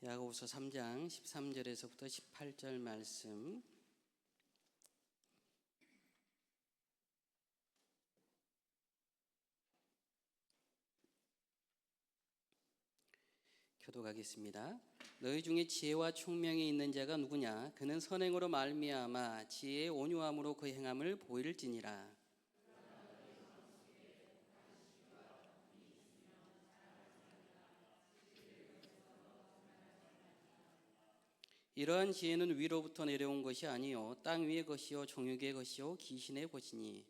야고보서 3장 13절에서부터 18절 말씀 교독하겠습니다. 너희 중에 지혜와 총명이 있는 자가 누구냐? 그는 선행으로 말미암아 지혜의 온유함으로 그 행함을 보일지니라. 이러한 지혜는 위로부터 내려온 것이 아니요 땅 위의 것이요 종육의 것이요 귀신의 것이니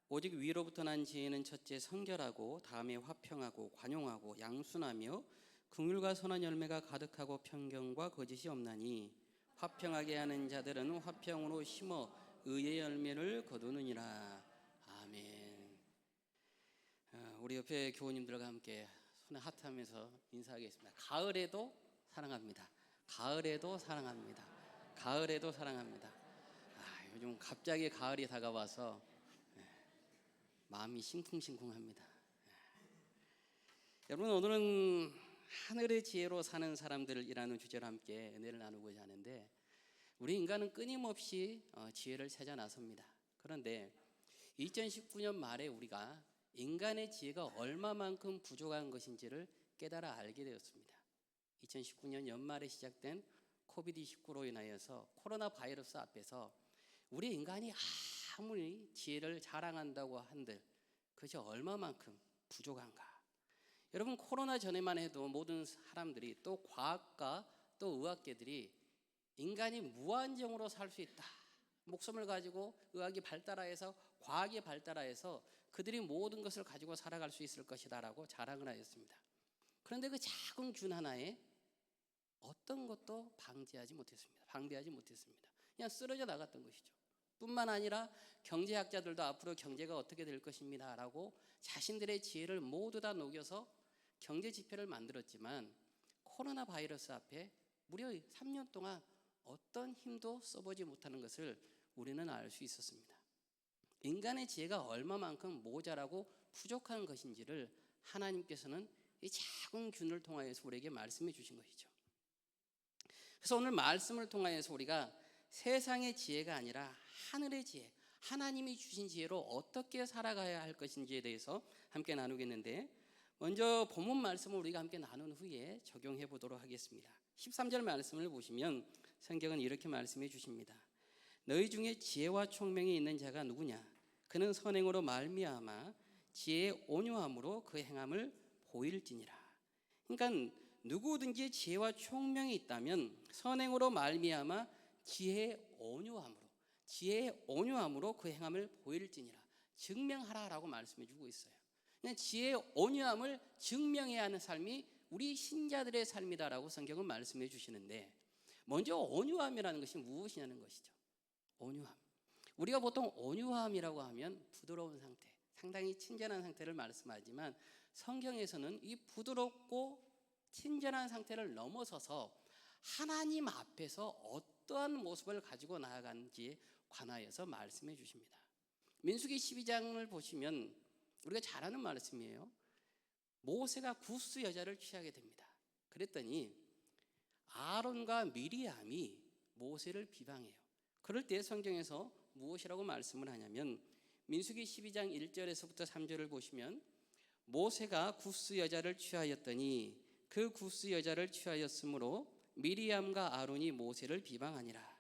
오직 위로부터 난 지혜는 첫째 성결하고 다음에 화평하고 관용하고 양순하며 긍휼과 선한 열매가 가득하고 편견과 거짓이 없나니 화평하게 하는 자들은 화평으로 심어 의의 열매를 거두느니라. 아멘. 우리 옆에 교우님들과 함께 손에 하트하면서 인사하겠습니다. 가을에도 사랑합니다. 가을에도 사랑합니다. 가을에도 사랑합니다. 요즘 갑자기 가을이 다가와서 마음이 싱쿵싱쿵합니다. 여러분, 오늘은 하늘의 지혜로 사는 사람들이라는 주제로 함께 은혜를 나누고자 하는데, 우리 인간은 끊임없이 지혜를 찾아 나섭니다. 그런데 2019년 말에 우리가 인간의 지혜가 얼마만큼 부족한 것인지를 깨달아 알게 되었습니다. 2019년 연말에 시작된 코비드19로 인하여서 코로나 바이러스 앞에서 우리 인간이 아무리 지혜를 자랑한다고 한들 그것이 얼마만큼 부족한가. 여러분, 코로나 전에만 해도 모든 사람들이 또 과학과 또 의학계들이 인간이 무한정으로 살 수 있다, 목숨을 가지고 의학이 발달하여서 과학이 발달하여서 그들이 모든 것을 가지고 살아갈 수 있을 것이다 라고 자랑을 하였습니다. 그런데 그 작은 균 하나에 어떤 것도 방대하지 못했습니다. 그냥 쓰러져 나갔던 것이죠. 뿐만 아니라 경제학자들도 앞으로 경제가 어떻게 될 것입니다 라고 자신들의 지혜를 모두 다 녹여서 경제 지표를 만들었지만 코로나 바이러스 앞에 무려 3년 동안 어떤 힘도 써보지 못하는 것을 우리는 알 수 있었습니다. 인간의 지혜가 얼마만큼 모자라고 부족한 것인지를 하나님께서는 이 작은 균을 통하여서 우리에게 말씀해 주신 것이죠. 그래서 오늘 말씀을 통하여서 우리가 세상의 지혜가 아니라 하늘의 지혜, 하나님이 주신 지혜로 어떻게 살아가야 할 것인지에 대해서 함께 나누겠는데, 먼저 본문 말씀을 우리가 함께 나눈 후에 적용해 보도록 하겠습니다. 13절 말씀을 보시면 성경은 이렇게 말씀해 주십니다. 너희 중에 지혜와 총명이 있는 자가 누구냐? 그는 선행으로 말미암아 지혜의 온유함으로 그 행함을 보일지니라. 그러니까 누구든지 지혜와 총명이 있다면 선행으로 말미암아 지혜의 온유함으로 그 행함을 보일지니라, 증명하라라고 말씀해 주고 있어요. 그냥 지혜의 온유함을 증명해야 하는 삶이 우리 신자들의 삶이다라고 성경은 말씀해 주시는데, 먼저 온유함이라는 것이 무엇이냐는 것이죠. 온유함. 우리가 보통 온유함이라고 하면 부드러운 상태, 상당히 친절한 상태를 말씀하지만 성경에서는 이 부드럽고 친절한 상태를 넘어서서 하나님 앞에서 어떠한 모습을 가지고 나아가는지에 관하여서 말씀해 주십니다. 민수기 12장을 보시면 우리가 잘 아는 말씀이에요. 모세가 구스 여자를 취하게 됩니다. 그랬더니 아론과 미리암이 모세를 비방해요. 그럴 때 성경에서 무엇이라고 말씀을 하냐면 민수기 12장 1절에서부터 3절을 보시면 모세가 구스 여자를 취하였더니 그 구스 여자를 취하였으므로 미리암과 아론이 모세를 비방하니라.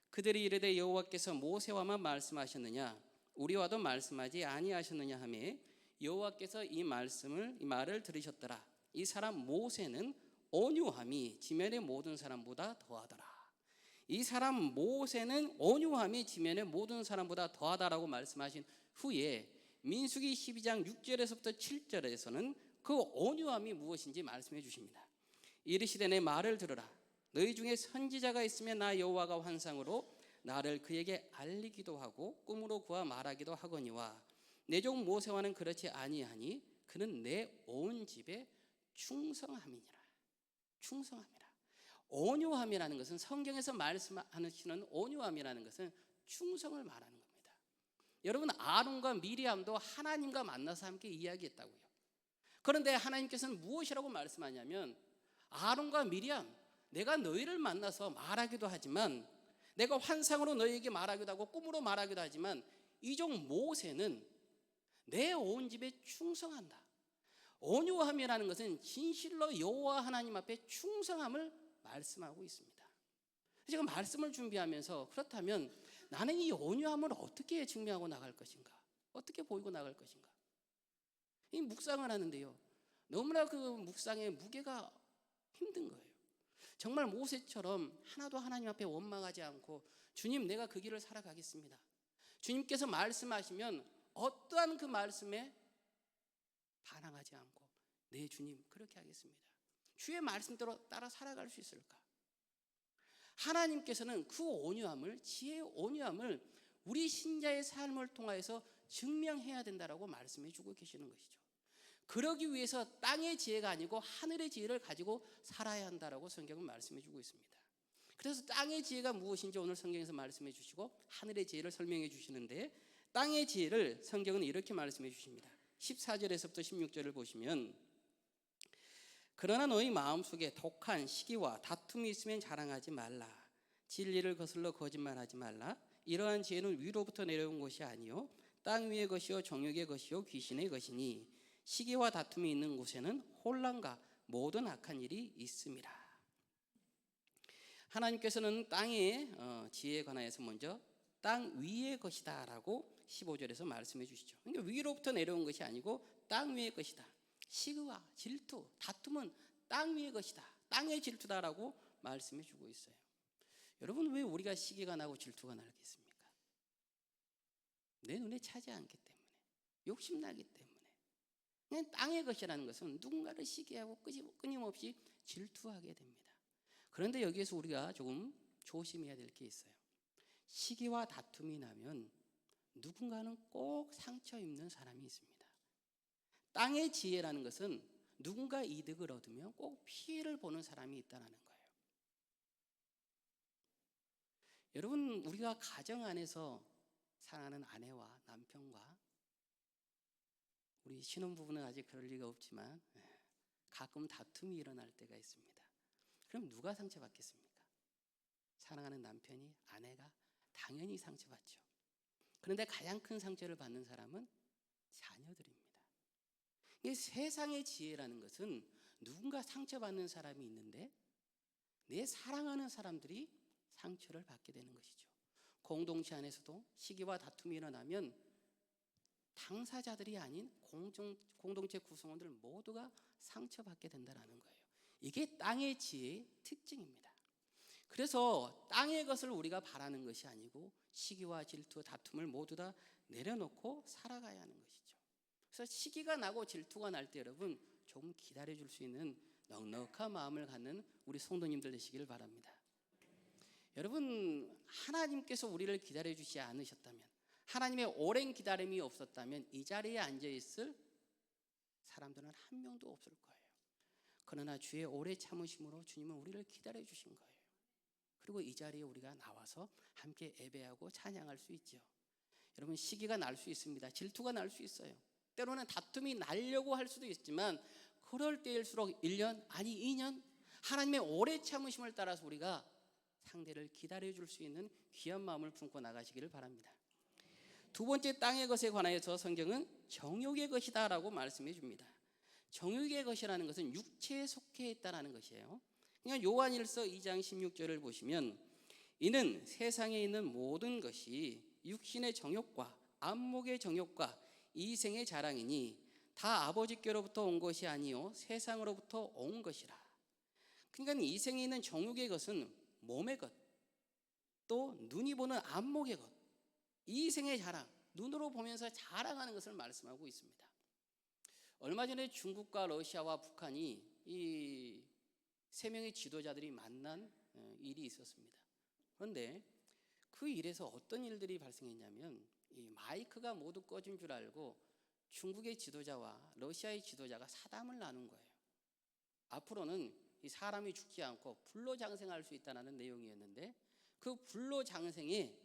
그들이 이르되 여호와께서 모세와만 말씀하셨느냐 우리와도 말씀하지 아니하셨느냐 하며 여호와께서 이 말을 들으셨더라. 이 사람 모세는 온유함이 지면의 모든 사람보다 더하더라. 이 사람 모세는 온유함이 지면의 모든 사람보다 더하다라고 말씀하신 후에 민수기 12장 6절에서부터 7절에서는 그 온유함이 무엇인지 말씀해 주십니다. 이르시되 내 말을 들으라. 너희 중에 선지자가 있으면 나 여호와가 환상으로 나를 그에게 알리기도 하고 꿈으로 그와 말하기도 하거니와 내 종 모세와는 그렇지 아니하니 그는 내 온 집에 충성함이니라. 충성함이라. 온유함이라는 것은 성경에서 말씀하시는 온유함이라는 것은 충성을 말하는 겁니다. 여러분, 아론과 미리암도 하나님과 만나서 함께 이야기했다고요. 그런데 하나님께서는 무엇이라고 말씀하냐면, 아론과 미리암, 내가 너희를 만나서 말하기도 하지만, 내가 환상으로 너희에게 말하기도 하고 꿈으로 말하기도 하지만, 이 종 모세는 내 온 집에 충성한다. 온유함이라는 것은 진실로 여호와 하나님 앞에 충성함을 말씀하고 있습니다. 제가 말씀을 준비하면서, 그렇다면 나는 이 온유함을 어떻게 증명하고 나갈 것인가, 어떻게 보이고 나갈 것인가, 이 묵상을 하는데요, 너무나 그 묵상의 무게가 힘든 거예요. 정말 모세처럼 하나도 하나님 앞에 원망하지 않고, 주님, 내가 그 길을 살아가겠습니다, 주님께서 말씀하시면 어떠한 그 말씀에 반항하지 않고, 네 주님, 그렇게 하겠습니다, 주의 말씀대로 따라 살아갈 수 있을까? 하나님께서는 그 온유함을, 지혜의 온유함을 우리 신자의 삶을 통하여서 증명해야 된다라고 말씀해 주고 계시는 것이죠. 그러기 위해서 땅의 지혜가 아니고 하늘의 지혜를 가지고 살아야 한다라고 성경은 말씀해 주고 있습니다. 그래서 땅의 지혜가 무엇인지 오늘 성경에서 말씀해 주시고, 하늘의 지혜를 설명해 주시는데, 땅의 지혜를 성경은 이렇게 말씀해 주십니다. 14절에서부터 16절을 보시면, 그러나 너희 마음속에 독한 시기와 다툼이 있으면 자랑하지 말라. 진리를 거슬러 거짓말하지 말라. 이러한 지혜는 위로부터 내려온 것이 아니요 땅 위의 것이요 정욕의 것이요 귀신의 것이니, 시기와 다툼이 있는 곳에는 혼란과 모든 악한 일이 있음이라. 하나님께서는 땅의 지혜에 관하여서 먼저 땅 위의 것이다 라고 15절에서 말씀해 주시죠. 그러니까 위로부터 내려온 것이 아니고 땅 위의 것이다. 시기와 질투, 다툼은 땅 위의 것이다, 땅의 질투다라고 말씀해 주고 있어요. 여러분, 왜 우리가 시기가 나고 질투가 나겠습니까? 내 눈에 차지 않기 때문에, 욕심나기 때문에. 그냥 땅의 것이라는 것은 누군가를 시기하고 끊임없이 질투하게 됩니다. 그런데 여기에서 우리가 조금 조심해야 될 게 있어요. 시기와 다툼이 나면 누군가는 꼭 상처 입는 사람이 있습니다. 땅의 지혜라는 것은 누군가 이득을 얻으면 꼭 피해를 보는 사람이 있다는 거예요. 여러분, 우리가 가정 안에서 사랑하는 아내와 남편과, 우리 신혼부부는 아직 그럴 리가 없지만 가끔 다툼이 일어날 때가 있습니다. 그럼 누가 상처받겠습니까? 사랑하는 남편이, 아내가 당연히 상처받죠. 그런데 가장 큰 상처를 받는 사람은 자녀들입니다. 이 세상의 지혜라는 것은 누군가 상처받는 사람이 있는데 내 사랑하는 사람들이 상처를 받게 되는 것이죠. 공동체 안에서도 시기와 다툼이 일어나면 당사자들이 아닌 공동체 구성원들 모두가 상처받게 된다는 거예요. 이게 땅의 지혜의 특징입니다. 그래서 땅의 것을 우리가 바라는 것이 아니고 시기와 질투, 다툼을 모두 다 내려놓고 살아가야 하는 것이죠. 그래서 시기가 나고 질투가 날 때 여러분, 조금 기다려줄 수 있는 넉넉한 마음을 갖는 우리 성도님들 되시기를 바랍니다. 여러분, 하나님께서 우리를 기다려주지 않으셨다면, 하나님의 오랜 기다림이 없었다면 이 자리에 앉아있을 사람들은 한 명도 없을 거예요. 그러나 주의 오래 참으심으로 주님은 우리를 기다려주신 거예요. 그리고 이 자리에 우리가 나와서 함께 예배하고 찬양할 수 있죠. 여러분, 시기가 날 수 있습니다. 질투가 날 수 있어요. 때로는 다툼이 나려고 할 수도 있지만, 그럴 때일수록 1년 아니 2년 하나님의 오래 참으심을 따라서 우리가 상대를 기다려줄 수 있는 귀한 마음을 품고 나가시기를 바랍니다. 두 번째, 땅의 것에 관하여서 성경은 정욕의 것이다 라고 말씀해 줍니다. 정욕의 것이라는 것은 육체에 속해 있다는 것이에요. 그러니까 요한일서 2장 16절을 보시면, 이는 세상에 있는 모든 것이 육신의 정욕과 안목의 정욕과 이생의 자랑이니 다 아버지께로부터 온 것이 아니요 세상으로부터 온 것이라. 그러니까 이생에 있는 정욕의 것은 몸의 것, 또 눈이 보는 안목의 것, 이생의 자랑, 눈으로 보면서 자랑하는 것을 말씀하고 있습니다. 얼마 전에 중국과 러시아와 북한이 이 세 명의 지도자들이 만난 일이 있었습니다. 그런데 그 일에서 어떤 일들이 발생했냐면, 이 마이크가 모두 꺼진 줄 알고 중국의 지도자와 러시아의 지도자가 사담을 나눈 거예요. 앞으로는 이 사람이 죽지 않고 불로 장생할 수 있다는 내용이었는데, 그 불로 장생에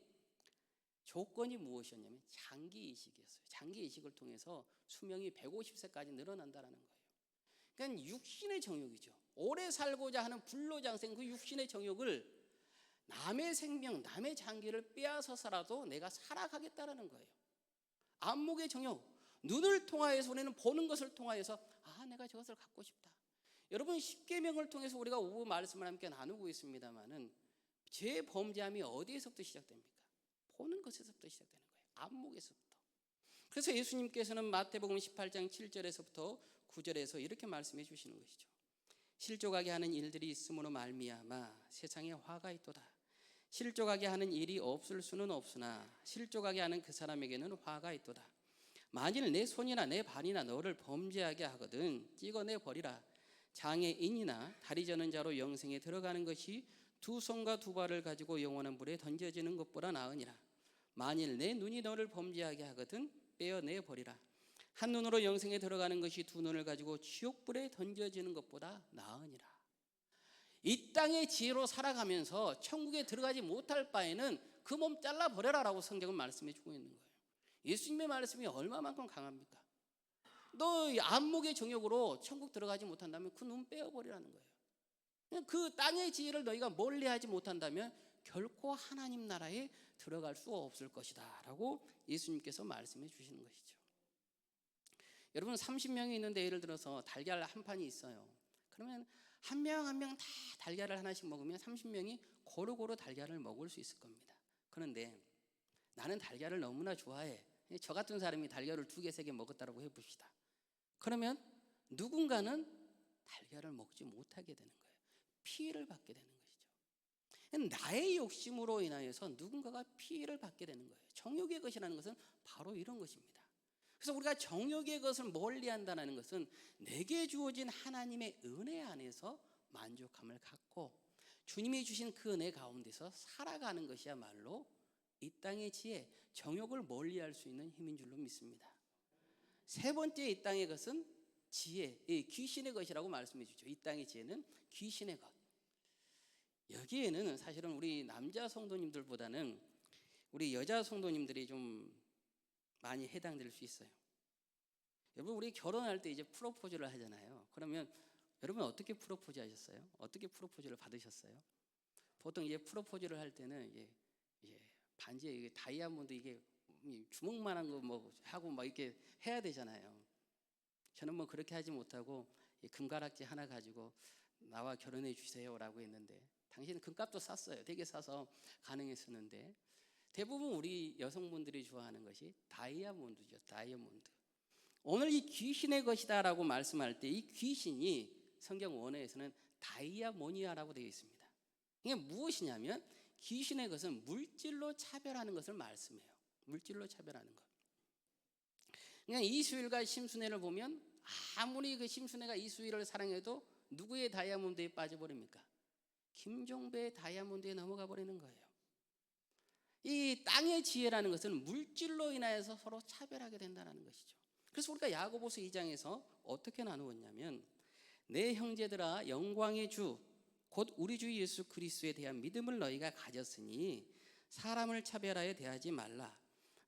조건이 무엇이었냐면 장기 이식이었어요. 장기 이식을 통해서 수명이 150세까지 늘어난다는 거예요. 그러니까 육신의 정욕이죠. 오래 살고자 하는 불로장생 그 육신의 정욕을 남의 생명, 남의 장기를 빼앗아서라도 내가 살아가겠다라는 거예요. 안목의 정욕, 눈을 통하여서 우리는 보는 것을 통하여서 내가 저것을 갖고 싶다. 여러분 십계명을 통해서 우리가 오후 말씀을 함께 나누고 있습니다만은 죄 범죄함이 어디에서부터 시작됩니까? 보는 것에서부터 시작되는 거예요. 안목에서부터. 그래서 예수님께서는 마태복음 18장 7절에서부터 9절에서 이렇게 말씀해 주시는 것이죠. 실족하게 하는 일들이 있음으로 말미암아 세상에 화가 있도다. 실족하게 하는 일이 없을 수는 없으나 실족하게 하는 그 사람에게는 화가 있도다. 만일 내 손이나 내 발이나 너를 범죄하게 하거든 찍어내 버리라. 장애인이나 다리 저는 자로 영생에 들어가는 것이 두 손과 두 발을 가지고 영원한 불에 던져지는 것보다 나으니라. 만일 내 눈이 너를 범죄하게 하거든 빼어내 버리라. 한 눈으로 영생에 들어가는 것이 두 눈을 가지고 지옥불에 던져지는 것보다 나으니라. 이 땅의 지혜로 살아가면서 천국에 들어가지 못할 바에는 그 몸 잘라버려라라고 성경은 말씀해 주고 있는 거예요. 예수님의 말씀이 얼마만큼 강합니까? 너 안목의 정욕으로 천국 들어가지 못한다면 그 눈 빼어버리라는 거예요. 그 땅의 지혜를 너희가 멀리하지 못한다면 결코 하나님 나라에 들어갈 수 없을 것이다 라고 예수님께서 말씀해 주시는 것이죠. 여러분 30명이 있는데 예를 들어서 달걀 한 판이 있어요. 그러면 한 명 한 명 다 달걀을 하나씩 먹으면 30명이 고루고루 달걀을 먹을 수 있을 겁니다. 그런데 나는 달걀을 너무나 좋아해. 저 같은 사람이 달걀을 2개, 3개 먹었다고 해봅시다. 그러면 누군가는 달걀을 먹지 못하게 되는 거예요. 피해를 받게 되는 것이죠. 나의 욕심으로 인하여서 누군가가 피해를 받게 되는 거예요. 정욕의 것이라는 것은 바로 이런 것입니다. 그래서 우리가 정욕의 것을 멀리한다는 것은 내게 주어진 하나님의 은혜 안에서 만족함을 갖고 주님이 주신 그 은혜 가운데서 살아가는 것이야말로 이 땅의 지혜, 정욕을 멀리할 수 있는 힘인 줄로 믿습니다. 세 번째 이 땅의 것은 지혜, 귀신의 것이라고 말씀해 주죠. 이 땅의 지혜는 귀신의 것. 여기에는 사실은 우리 남자 성도님들보다는 우리 여자 성도님들이 좀 많이 해당될 수 있어요. 여러분 우리 결혼할 때 이제 프로포즈를 하잖아요. 그러면 여러분 어떻게 프로포즈 하셨어요? 어떻게 프로포즈를 받으셨어요? 보통 이제 프로포즈를 할 때는 이제 반지에 이게 다이아몬드 이게 주먹만한 거 뭐 하고 막 이렇게 해야 되잖아요. 저는 뭐 그렇게 하지 못하고 금가락지 하나 가지고 나와 결혼해 주세요라고 했는데 당신은 금값도 쌌어요. 되게 싸서 가능했었는데 대부분 우리 여성분들이 좋아하는 것이 다이아몬드죠. 다이아몬드. 오늘 이 귀신의 것이다라고 말씀할 때 이 귀신이 성경 원어에서는 다이아모니아라고 되어 있습니다. 이게 무엇이냐면 귀신의 것은 물질로 차별하는 것을 말씀해요. 물질로 차별하는 것. 그러니까 이수일과 심순애를 보면 아무리 그 심순애가 이수일을 사랑해도 누구의 다이아몬드에 빠져버립니까? 김종배의 다이아몬드에 넘어가 버리는 거예요. 이 땅의 지혜라는 것은 물질로 인하여서 서로 차별하게 된다는 것이죠. 그래서 우리가 야고보서 2장에서 어떻게 나누었냐면 내 형제들아 영광의 주 곧 우리 주 예수 그리스도에 대한 믿음을 너희가 가졌으니 사람을 차별하여 대하지 말라.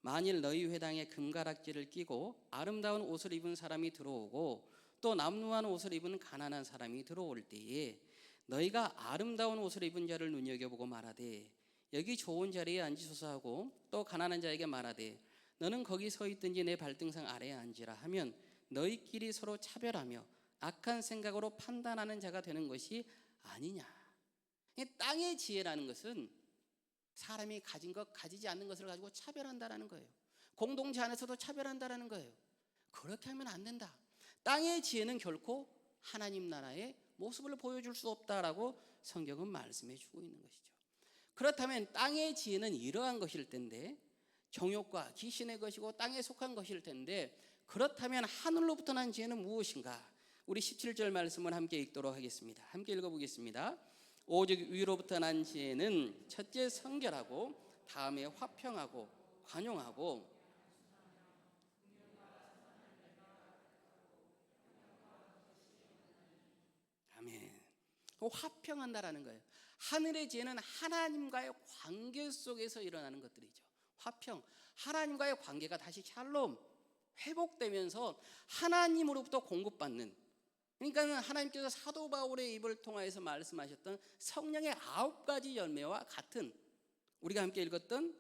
만일 너희 회당에 금가락지를 끼고 아름다운 옷을 입은 사람이 들어오고 또 남루한 옷을 입은 가난한 사람이 들어올 때에 너희가 아름다운 옷을 입은 자를 눈여겨보고 말하되 여기 좋은 자리에 앉으소서 하고 또 가난한 자에게 말하되 너는 거기 서 있든지 내 발등상 아래에 앉으라 하면 너희끼리 서로 차별하며 악한 생각으로 판단하는 자가 되는 것이 아니냐. 땅의 지혜라는 것은 사람이 가진 것 가지지 않는 것을 가지고 차별한다라는 거예요. 공동체 안에서도 차별한다라는 거예요. 그렇게 하면 안 된다. 땅의 지혜는 결코 하나님 나라의 모습을 보여줄 수 없다라고 성경은 말씀해 주고 있는 것이죠. 그렇다면 땅의 지혜는 이러한 것일 텐데 정욕과 귀신의 것이고 땅에 속한 것일 텐데 그렇다면 하늘로부터 난 지혜는 무엇인가? 우리 17절 말씀을 함께 읽도록 하겠습니다. 함께 읽어보겠습니다. 오직 위로부터 난 지혜는 첫째 성결하고 다음에 화평하고 관용하고 아멘. 화평한다라는 거예요. 하늘의 지혜는 하나님과의 관계 속에서 일어나는 것들이죠. 화평, 하나님과의 관계가 다시 샬롬 회복되면서 하나님으로부터 공급받는, 그러니까 하나님께서 사도 바울의 입을 통하여서 말씀하셨던 성령의 9가지 열매와 같은, 우리가 함께 읽었던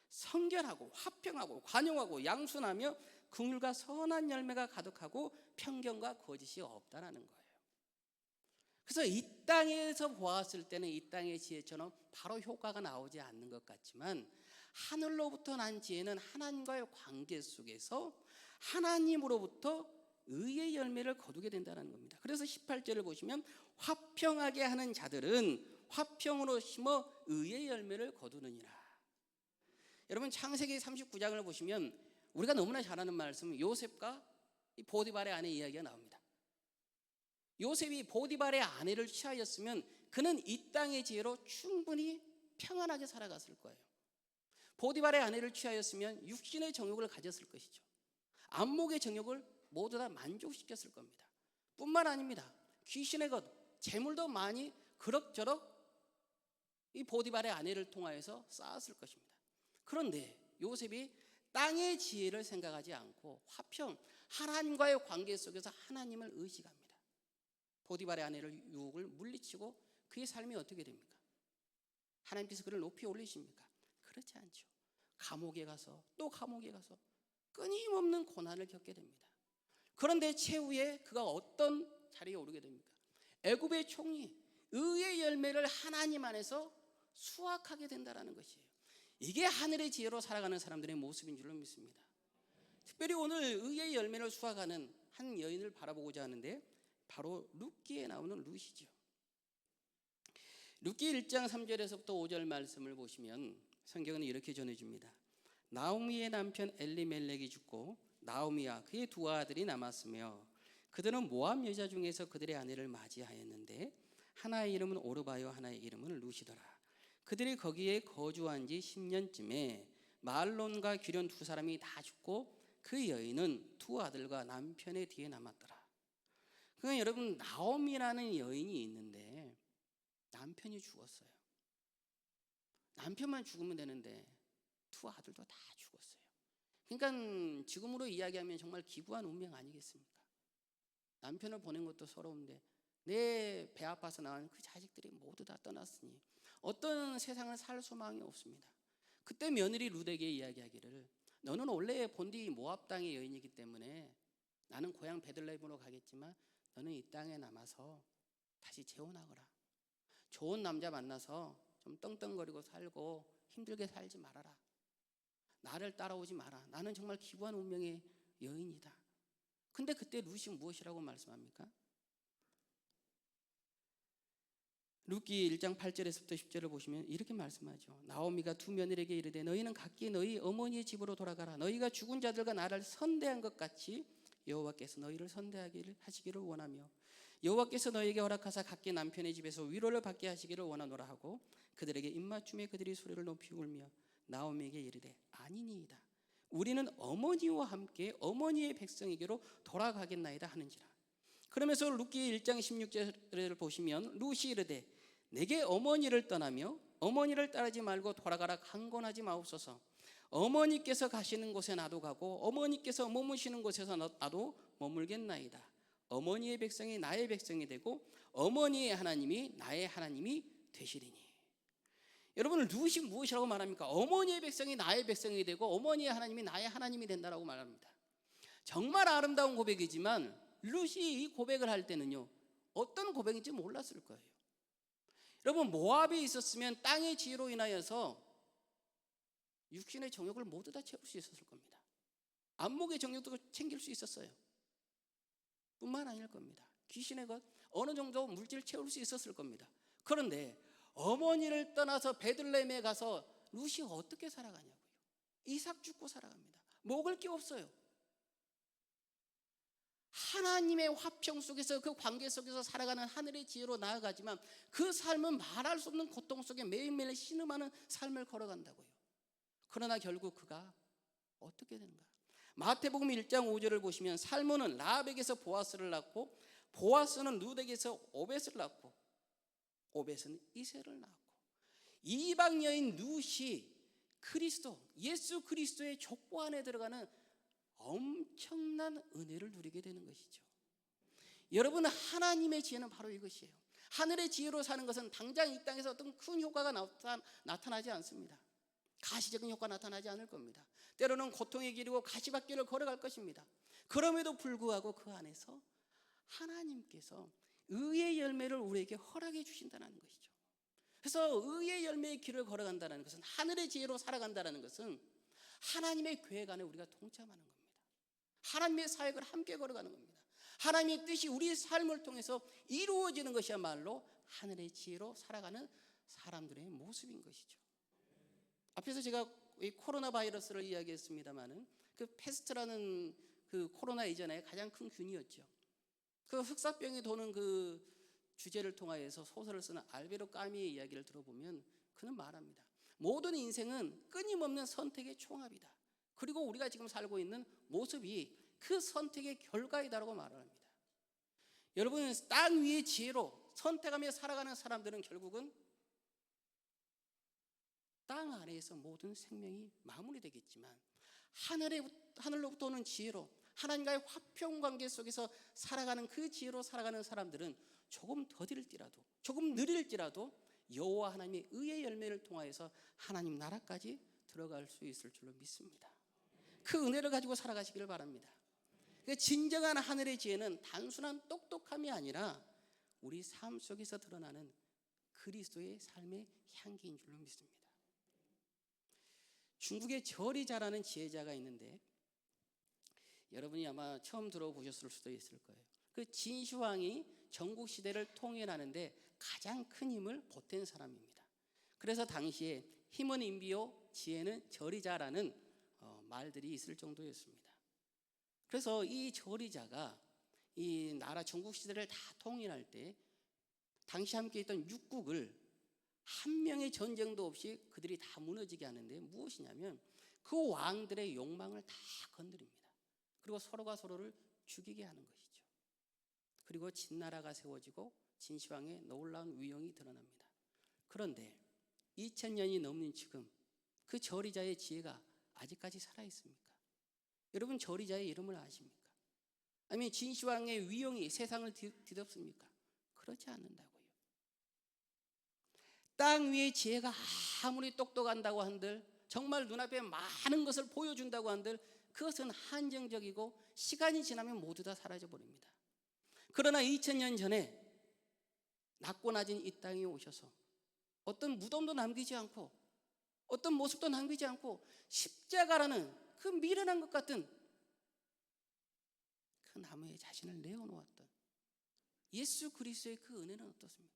성결하고 화평하고 관용하고 양순하며 긍휼과 선한 열매가 가득하고 편견과 거짓이 없다라는 거예요. 그래서 이 땅에서 보았을 때는 이 땅의 지혜처럼 바로 효과가 나오지 않는 것 같지만, 하늘로부터 난 지혜는 하나님과의 관계 속에서 하나님으로부터 의의 열매를 거두게 된다는 겁니다. 그래서 18절을 보시면 화평하게 하는 자들은 화평으로 심어 의의 열매를 거두느니라. 여러분, 창세기 39장을 보시면 우리가 너무나 잘 아는 말씀, 요셉과 이 보디발의 아내 이야기가 나옵니다. 요셉이 보디발의 아내를 취하였으면 그는 이 땅의 지혜로 충분히 평안하게 살아갔을 거예요. 보디발의 아내를 취하였으면 육신의 정욕을 가졌을 것이죠. 안목의 정욕을 모두 다 만족시켰을 겁니다. 뿐만 아닙니다. 귀신의 것, 재물도 많이 그럭저럭 이 보디발의 아내를 통하여서 쌓았을 것입니다. 그런데 요셉이 땅의 지혜를 생각하지 않고 화평, 하나님과의 관계 속에서 하나님을 의식합니다. 보디발의 아내를 유혹을 물리치고 그의 삶이 어떻게 됩니까? 하나님께서 그를 높이 올리십니까? 그렇지 않죠. 감옥에 가서 또 감옥에 가서 끊임없는 고난을 겪게 됩니다. 그런데 최후에 그가 어떤 자리에 오르게 됩니까? 애굽의 총리, 의의 열매를 하나님 안에서 수확하게 된다는 것이에요. 이게 하늘의 지혜로 살아가는 사람들의 모습인 줄로 믿습니다. 특별히 오늘 의의 열매를 수확하는 한 여인을 바라보고자 하는데, 바로 룻기에 나오는 룻이죠. 룻기 1장 3절에서부터 5절 말씀을 보시면 성경은 이렇게 전해줍니다. 나오미의 남편 엘리멜렉이 죽고 나오미와 그의 두 아들이 남았으며, 그들은 모압 여자 중에서 그들의 아내를 맞이하였는데 하나의 이름은 오르바요 하나의 이름은 룻이더라. 그들이 거기에 거주한 지 10년쯤에 말론과 기련 두 사람이 다 죽고 그 여인은 두 아들과 남편의 뒤에 남았더라. 그러니까 여러분, 나오미라는 여인이 있는데 남편이 죽었어요. 남편만 죽으면 되는데 두 아들도 다 죽었어요. 그러니까 지금으로 이야기하면 정말 기구한 운명 아니겠습니까? 남편을 보낸 것도 서러운데 내 배 아파서 낳은 그 자식들이 모두 다 떠났으니 어떤 세상을 살 소망이 없습니다. 그때 며느리 룻에게 이야기하기를, 너는 원래 본디 모압 땅의 여인이기 때문에 나는 고향 베들레헴으로 가겠지만 너는 이 땅에 남아서 다시 재혼하거라. 좋은 남자 만나서 좀 떵떵거리고 살고 힘들게 살지 말아라. 나를 따라오지 마라. 나는 정말 기구한 운명의 여인이다. 근데 그때 룻이 무엇이라고 말씀합니까? 룻기 1장 8절에서부터 10절을 보시면 이렇게 말씀하죠. 나오미가 두 며느리에게 이르되 너희는 각기 너희 어머니의 집으로 돌아가라. 너희가 죽은 자들과 나를 선대한 것 같이 여호와께서 너희를 선대하기를 하시기를 원하며, 여호와께서 너희에게 허락하사 각기 남편의 집에서 위로를 받게 하시기를 원하노라 하고 그들에게 입맞춤에 그들이 소리를 높이 울며 나오미에게 이르되 아니니이다. 우리는 어머니와 함께 어머니의 백성에게로 돌아가겠나이다 하는지라. 그러면서 룻기 1장 16절을 보시면 룻이 이르되 내게 어머니를 떠나며 어머니를 따르지 말고 돌아가라 강권하지 마옵소서. 어머니께서 가시는 곳에 나도 가고 어머니께서 머무시는 곳에서 나도 머물겠나이다. 어머니의 백성이 나의 백성이 되고 어머니의 하나님이 나의 하나님이 되시리니. 여러분, 룻이 무엇이라고 말합니까? 어머니의 백성이 나의 백성이 되고 어머니의 하나님이 나의 하나님이 된다라고 말합니다. 정말 아름다운 고백이지만 룻이 이 고백을 할 때는요, 어떤 고백인지 몰랐을 거예요. 여러분, 모압이 있었으면 땅의 지혜로 인하여서 육신의 정욕을 모두 다 채울 수 있었을 겁니다. 안목의 정욕도 챙길 수 있었어요. 뿐만 아닐 겁니다. 귀신의 것, 어느 정도 물질을 채울 수 있었을 겁니다. 그런데 어머니를 떠나서 베들레헴에 가서 룻이 어떻게 살아가냐고요. 이삭 죽고 살아갑니다. 먹을 게 없어요. 하나님의 화평 속에서 그 관계 속에서 살아가는 하늘의 지혜로 나아가지만 그 삶은 말할 수 없는 고통 속에 매일매일 신음하는 삶을 걸어간다고요. 그러나 결국 그가 어떻게 되는가? 마태복음 1장 5절을 보시면 살몬은 라합에게서 보아스를 낳고 보아스는 룻에게서 오벳을 낳고 오벳은 이새를 낳고 이방 여인 룻이 그리스도, 예수 그리스도의 족보 안에 들어가는 엄청난 은혜를 누리게 되는 것이죠. 여러분, 하나님의 지혜는 바로 이것이에요. 하늘의 지혜로 사는 것은 당장 이 땅에서 어떤 큰 효과가 나타나지 않습니다. 가시적인 효과가 나타나지 않을 겁니다. 때로는 고통의 길이고 가시밭길을 걸어갈 것입니다. 그럼에도 불구하고 그 안에서 하나님께서 의의 열매를 우리에게 허락해 주신다는 것이죠. 그래서 의의 열매의 길을 걸어간다는 것은, 하늘의 지혜로 살아간다는 것은 하나님의 계획 안에 우리가 동참하는 겁니다. 하나님의 사역을 함께 걸어가는 겁니다. 하나님의 뜻이 우리의 삶을 통해서 이루어지는 것이야말로 하늘의 지혜로 살아가는 사람들의 모습인 것이죠. 앞에서 제가 이 코로나 바이러스를 이야기했습니다마는 그 패스트라는 그 코로나 이전에 가장 큰 균이었죠. 그 흑사병이 도는 그 주제를 통하여서 소설을 쓰는 알베르 까미의 이야기를 들어보면 그는 말합니다. 모든 인생은 끊임없는 선택의 총합이다. 그리고 우리가 지금 살고 있는 모습이 그 선택의 결과이다라고 말을 합니다. 여러분, 땅 위의 지혜로 선택하며 살아가는 사람들은 결국은 땅 아래에서 모든 생명이 마무리되겠지만 하늘로부터 오는 지혜로 하나님과의 화평 관계 속에서 살아가는 그 지혜로 살아가는 사람들은 조금 더딜지라도, 조금 느릴지라도 여호와 하나님의 의의 열매를 통하여서 하나님 나라까지 들어갈 수 있을 줄로 믿습니다. 그 은혜를 가지고 살아가시기를 바랍니다. 진정한 하늘의 지혜는 단순한 똑똑함이 아니라 우리 삶 속에서 드러나는 그리스도의 삶의 향기인 줄로 믿습니다. 중국에 저리자라는 지혜자가 있는데 여러분이 아마 처음 들어보셨을 수도 있을 거예요. 그 진시황이 전국 시대를 통일하는데 가장 큰 힘을 보탠 사람입니다. 그래서 당시에 힘은 인비요 지혜는 저리자라는 말들이 있을 정도였습니다. 그래서 이 저리자가 이 나라 전국 시대를 다 통일할 때 당시 함께 있던 육국을 한 명의 전쟁도 없이 그들이 다 무너지게 하는데 무엇이냐면 그 왕들의 욕망을 다 건드립니다. 그리고 서로가 서로를 죽이게 하는 것이죠. 그리고 진나라가 세워지고 진시황의 놀라운 위용이 드러납니다. 그런데 2000년이 넘는 지금 그 저리자의 지혜가 아직까지 살아있습니까? 여러분, 저리자의 이름을 아십니까? 아니면 진시황의 위용이 세상을 뒤덮습니까? 그렇지 않는다고요. 땅 위의 지혜가 아무리 똑똑한다고 한들, 정말 눈앞에 많은 것을 보여준다고 한들 그것은 한정적이고 시간이 지나면 모두 다 사라져 버립니다. 그러나 2000년 전에 낮고 낮은 이 땅에 오셔서 어떤 무덤도 남기지 않고 어떤 모습도 남기지 않고 십자가라는 그 미련한 것 같은 그 나무에 자신을 내어놓았던 예수 그리스도의 그 은혜는 어떻습니까?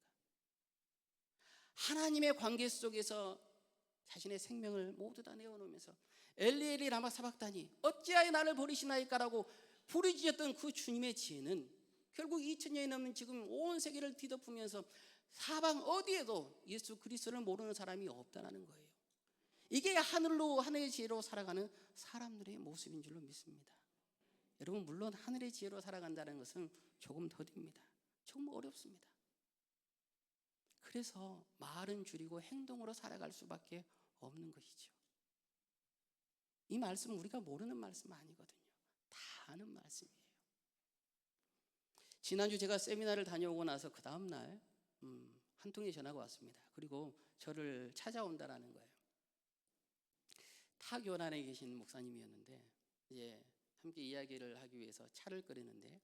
하나님의 관계 속에서 자신의 생명을 모두 다 내어놓으면서 엘리 엘리 라마 사박다니 어찌하여 나를 버리시나이까라고 부르짖었던 그 주님의 지혜는 결국 2000년이 넘는 지금 온 세계를 뒤덮으면서 사방 어디에도 예수 그리스도를 모르는 사람이 없다는 거예요. 이게 하늘의 지혜로 살아가는 사람들의 모습인 줄로 믿습니다. 여러분, 물론 하늘의 지혜로 살아간다는 것은 조금 더딥니다. 조금 어렵습니다. 그래서 말은 줄이고 행동으로 살아갈 수밖에 없는 것이죠. 이 말씀은 우리가 모르는 말씀 아니거든요. 다 아는 말씀이에요. 지난주 제가 세미나를 다녀오고 나서 그 다음날 한 통의 전화가 왔습니다. 그리고 저를 찾아온다라는 거예요. 타 교단에 계신 목사님이었는데 이제 함께 이야기를 하기 위해서 차를 끓이는데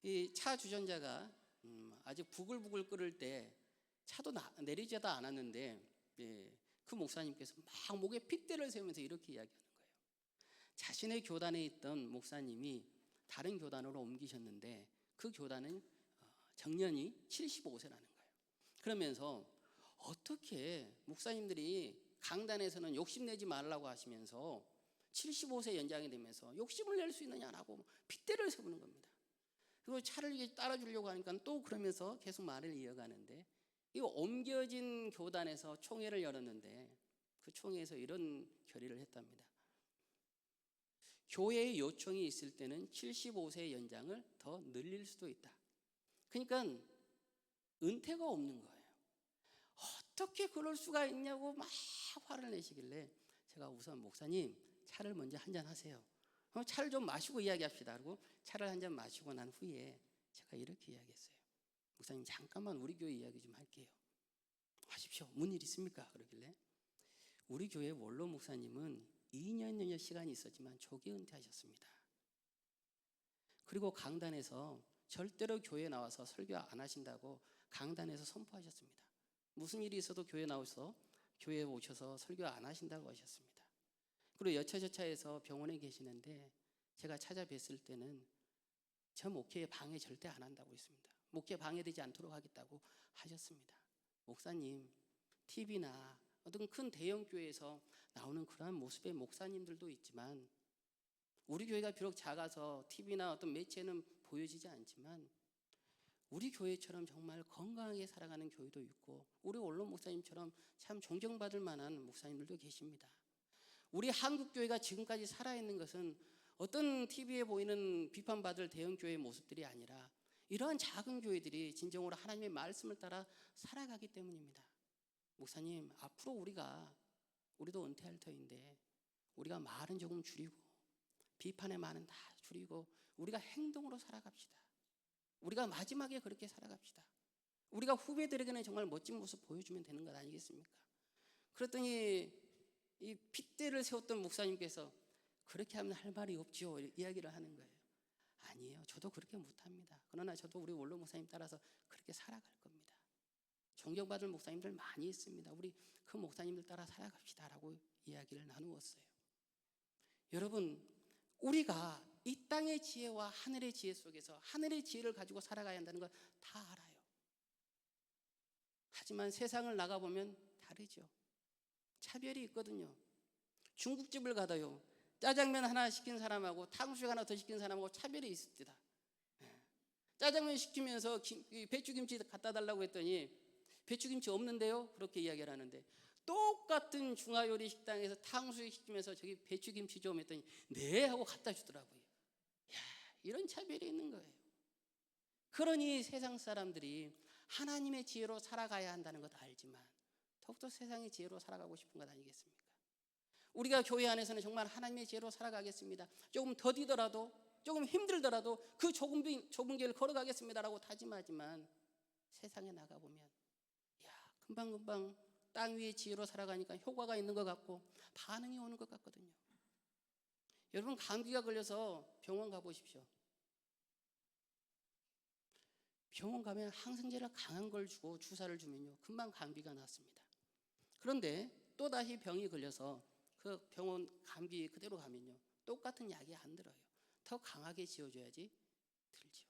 이 차 주전자가 아직 부글부글 끓을 때 차도 내리지도 않았는데 그 목사님께서 막 목에 핏대를 세우면서 이렇게 이야기하는 거예요. 자신의 교단에 있던 목사님이 다른 교단으로 옮기셨는데 그 교단은 정년이 75세라는 거예요. 그러면서 어떻게 목사님들이 강단에서는 욕심내지 말라고 하시면서 75세 연장이 되면서 욕심을 낼 수 있느냐라고 핏대를 세우는 겁니다. 그리고 차를 따라주려고 하니까 또 그러면서 계속 말을 이어가는데 이 옮겨진 교단에서 총회를 열었는데 그 총회에서 이런 결의를 했답니다. 교회의 요청이 있을 때는 75세 연장을 더 늘릴 수도 있다. 그러니까 은퇴가 없는 거예요. 어떻게 그럴 수가 있냐고 막 화를 내시길래 제가 우선 목사님 차를 먼저 한 잔 하세요. 차를 좀 마시고 이야기합시다. 그리고 차를 한 잔 마시고 난 후에 제가 이렇게 이야기했어요. 목사님 잠깐만 우리 교회 이야기 좀 할게요. 하십시오. 무슨 일 있습니까? 그러길래 우리 교회 원로 목사님은 2년여 시간이 있었지만 조기 은퇴하셨습니다. 그리고 강단에서 절대로 교회에 나와서 설교 안 하신다고 강단에서 선포하셨습니다. 무슨 일이 있어도 교회에 오셔서 설교 안 하신다고 하셨습니다. 그리고 여차저차해서 병원에 계시는데 제가 찾아뵀을 때는 저 목회 방해 절대 안 한다고 했습니다. 목회 방해되지 않도록 하겠다고 하셨습니다. 목사님, TV나 어떤 큰 대형 교회에서 나오는 그러한 모습의 목사님들도 있지만 우리 교회가 비록 작아서 TV나 어떤 매체는 보여지지 않지만 우리 교회처럼 정말 건강하게 살아가는 교회도 있고 우리 원로 목사님처럼 참 존경받을 만한 목사님들도 계십니다. 우리 한국 교회가 지금까지 살아있는 것은 어떤 TV에 보이는 비판받을 대형 교회의 모습들이 아니라 이러한 작은 교회들이 진정으로 하나님의 말씀을 따라 살아가기 때문입니다. 목사님, 앞으로 우리도 은퇴할 터인데 우리가 말은 조금 줄이고 비판의 말은 다 줄이고 우리가 행동으로 살아갑시다. 우리가 마지막에 그렇게 살아갑시다. 우리가 후배들에게는 정말 멋진 모습 보여주면 되는 것 아니겠습니까? 그랬더니 이 핏대를 세웠던 목사님께서 그렇게 하면 할 말이 없죠 이야기를 하는 거예요. 아니에요. 저도 그렇게 못합니다. 그러나 저도 우리 원로 목사님 따라서 그렇게 살아갈 겁니다. 존경받을 목사님들 많이 있습니다. 우리 그 목사님들 따라 살아갑시다 라고 이야기를 나누었어요. 여러분, 우리가 이 땅의 지혜와 하늘의 지혜 속에서 하늘의 지혜를 가지고 살아가야 한다는 걸 다 알아요. 하지만 세상을 나가보면 다르죠. 차별이 있거든요. 중국집을 가도요, 짜장면 하나 시킨 사람하고 탕수육 하나 더 시킨 사람하고 차별이 있습니다. 짜장면 시키면서 배추김치 갖다 달라고 했더니 배추김치 없는데요? 그렇게 이야기를 하는데 똑같은 중화요리 식당에서 탕수육 시키면서 저기 배추김치 좀 했더니 네 하고 갖다 주더라고요. 이런 차별이 있는 거예요. 그러니 세상 사람들이 하나님의 지혜로 살아가야 한다는 것 알지만 더욱더 세상의 지혜로 살아가고 싶은 것 아니겠습니까? 우리가 교회 안에서는 정말 하나님의 지혜로 살아가겠습니다. 조금 더디더라도 조금 힘들더라도 그 좁은 길을 걸어가겠습니다라고 다짐하지만 세상에 나가보면 금방금방 땅 위의 지혜로 살아가니까 효과가 있는 것 같고 반응이 오는 것 같거든요. 여러분, 감기가 걸려서 병원 가보십시오. 병원 가면 항생제를 강한 걸 주고 주사를 주면요 금방 감기가 낫습니다. 그런데 또다시 병이 걸려서 그 병원 감기 그대로 가면요 똑같은 약이 안 들어요. 더 강하게 지어줘야지 들죠.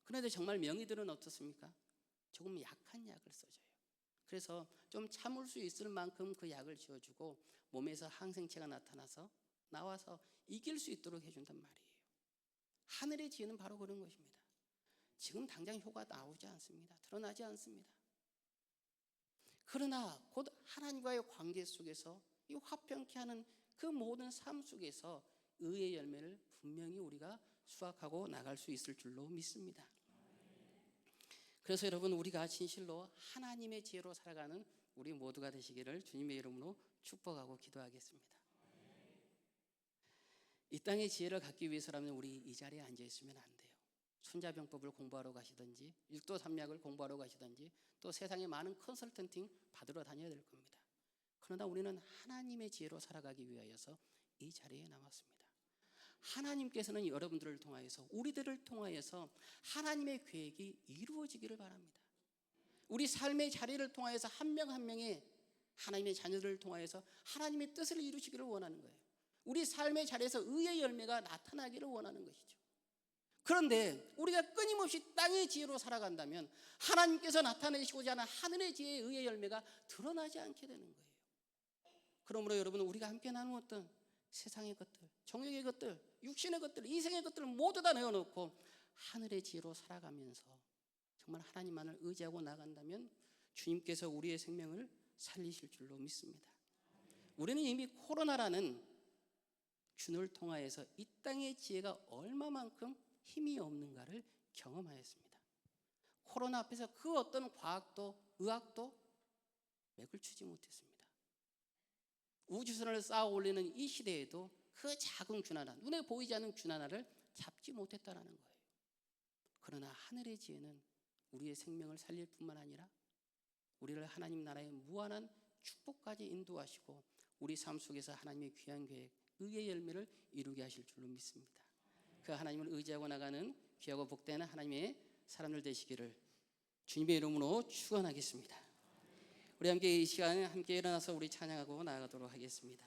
그런데 정말 명의들은 어떻습니까? 조금 약한 약을 써줘요. 그래서 좀 참을 수 있을 만큼 그 약을 지어주고 몸에서 항생체가 나와서 이길 수 있도록 해준단 말이에요. 하늘의 지혜는 바로 그런 것입니다. 지금 당장 효과 나오지 않습니다. 드러나지 않습니다. 그러나 곧 하나님과의 관계 속에서 이 화평케 하는 그 모든 삶 속에서 의의 열매를 분명히 우리가 수확하고 나갈 수 있을 줄로 믿습니다. 그래서 여러분, 우리가 진실로 하나님의 지혜로 살아가는 우리 모두가 되시기를 주님의 이름으로 축복하고 기도하겠습니다. 이 땅의 지혜를 갖기 위해서라면 우리 이 자리에 앉아 있으면 안 돼요. 손자병법을 공부하러 가시든지 육도삼약을 공부하러 가시든지 또 세상의 많은 컨설턴팅 받으러 다녀야 될 겁니다. 그러나 우리는 하나님의 지혜로 살아가기 위하여서 이 자리에 남았습니다. 하나님께서는 여러분들을 통하여서 우리들을 통하여서 하나님의 계획이 이루어지기를 바랍니다. 우리 삶의 자리를 통하여서 한 명 한 명의 하나님의 자녀들을 통하여서 하나님의 뜻을 이루시기를 원하는 거예요. 우리 삶의 자리에서 의의 열매가 나타나기를 원하는 것이죠. 그런데 우리가 끊임없이 땅의 지혜로 살아간다면 하나님께서 나타내시고자 하는 하늘의 지혜의 의의 열매가 드러나지 않게 되는 거예요. 그러므로 여러분, 우리가 함께 나누었던 세상의 것들, 정욕의 것들, 육신의 것들, 이생의 것들을 모두 다 내어놓고 하늘의 지혜로 살아가면서 정말 하나님만을 의지하고 나간다면 주님께서 우리의 생명을 살리실 줄로 믿습니다. 우리는 이미 코로나라는 균을 통하여서 이 땅의 지혜가 얼마만큼 힘이 없는가를 경험하였습니다. 코로나 앞에서 그 어떤 과학도 의학도 맥을 추지 못했습니다. 우주선을 쌓아 올리는 이 시대에도 그 작은 균 하나, 눈에 보이지 않는 균 하나를 잡지 못했다는 거예요. 그러나 하늘의 지혜는 우리의 생명을 살릴 뿐만 아니라 우리를 하나님 나라의 무한한 축복까지 인도하시고 우리 삶 속에서 하나님의 귀한 계획, 의의 열매를 이루게 하실 줄로 믿습니다. 그 하나님을 의지하고 나가는 귀하고 복된 하나님의 사람들 되시기를 주님의 이름으로 축원하겠습니다. 우리 함께 이 시간에 함께 일어나서 우리 찬양하고 나아가도록 하겠습니다.